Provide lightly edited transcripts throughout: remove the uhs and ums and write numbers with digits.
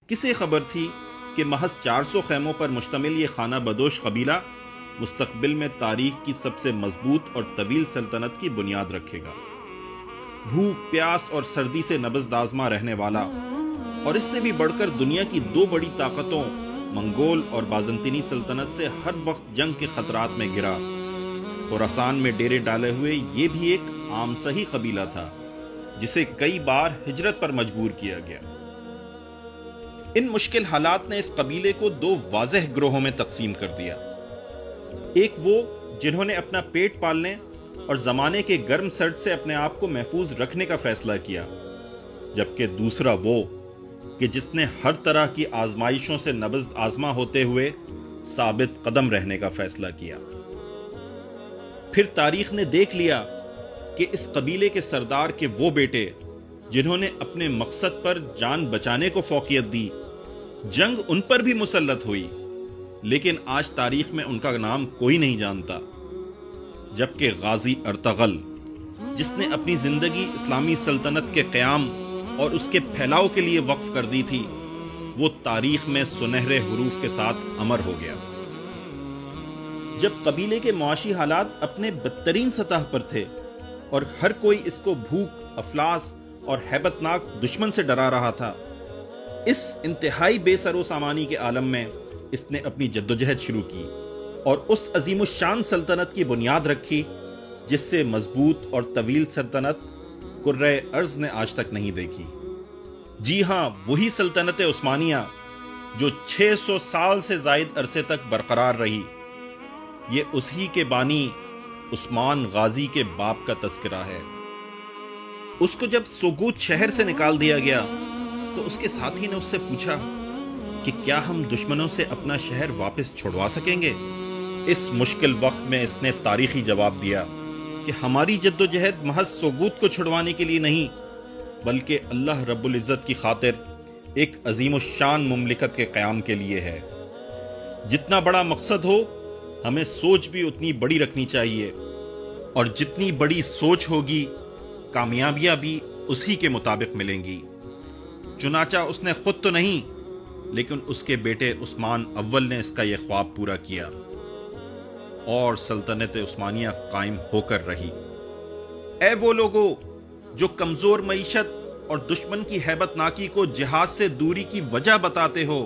کسے خبر تھی کہ محض 400 خیموں پر مشتمل یہ خانہ بدوش قبیلہ مستقبل میں تاریخ کی سب سے مضبوط اور طویل سلطنت کی بنیاد رکھے گا۔ بھوک، پیاس اور سردی سے نبض آزما رہنے والا اور اس سے بھی بڑھ کر دنیا کی دو بڑی طاقتوں منگول اور بازنطینی سلطنت سے ہر وقت جنگ کے خطرات میں گرا خراسان میں ڈیرے ڈالے ہوئے یہ بھی ایک عام سہی قبیلہ تھا جسے کئی بار ہجرت پر مجبور کیا گیا۔ ان مشکل حالات نے اس قبیلے کو دو واضح گروہوں میں تقسیم کر دیا۔ ایک وہ جنہوں نے اپنا پیٹ پالنے اور زمانے کے گرم سرد سے اپنے آپ کو محفوظ رکھنے کا فیصلہ کیا، جبکہ دوسرا وہ کہ جس نے ہر طرح کی آزمائشوں سے نبض آزما ہوتے ہوئے ثابت قدم رہنے کا فیصلہ کیا۔ پھر تاریخ نے دیکھ لیا کہ اس قبیلے کے سردار کے وہ بیٹے جنہوں نے اپنے مقصد پر جان بچانے کو فوقیت دی، جنگ ان پر بھی مسلط ہوئی، لیکن آج تاریخ میں ان کا نام کوئی نہیں جانتا، جبکہ غازی ارطغرل جس نے اپنی زندگی اسلامی سلطنت کے قیام اور اس کے پھیلاؤ کے لیے وقف کر دی تھی، وہ تاریخ میں سنہرے حروف کے ساتھ امر ہو گیا۔ جب قبیلے کے معاشی حالات اپنے بدترین سطح پر تھے اور ہر کوئی اس کو بھوک، افلاس اور ہیبت ناک دشمن سے ڈرا رہا تھا، اس انتہائی بے سر و سامانی کے عالم میں اس نے اپنی جدوجہد شروع کی اور اس عظیم الشان سلطنت کی بنیاد رکھی جس سے مضبوط اور طویل سلطنت کرۂ ارض نے آج تک نہیں دیکھی۔ جی ہاں، وہی سلطنت عثمانیہ جو 600 سال سے زائد عرصے تک برقرار رہی۔ یہ اسی کے بانی عثمان غازی کے باپ کا تذکرہ ہے۔ اس کو جب سوگوت شہر سے نکال دیا گیا تو اس کے ساتھی نے اس سے پوچھا کہ کیا ہم دشمنوں سے اپنا شہر واپس چھڑوا سکیں گے؟ اس مشکل وقت میں اس نے تاریخی جواب دیا کہ ہماری جدوجہد محض سوگوت کو چھڑوانے کے لیے نہیں، بلکہ اللہ رب العزت کی خاطر ایک عظیم الشان مملکت کے قیام کے لیے ہے۔ جتنا بڑا مقصد ہو، ہمیں سوچ بھی اتنی بڑی رکھنی چاہیے، اور جتنی بڑی سوچ ہوگی کامیابیاں بھی اسی کے مطابق ملیں گی۔ چنانچہ اس نے خود تو نہیں، لیکن اس کے بیٹے عثمان اول نے اس کا یہ خواب پورا کیا اور سلطنت عثمانیہ قائم ہو کر رہی۔ اے وہ لوگو جو کمزور معیشت اور دشمن کی ہیبت ناکی کو جہاد سے دوری کی وجہ بتاتے ہو،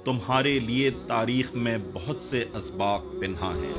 تمہارے لیے تاریخ میں بہت سے اسباق پنہاں ہیں۔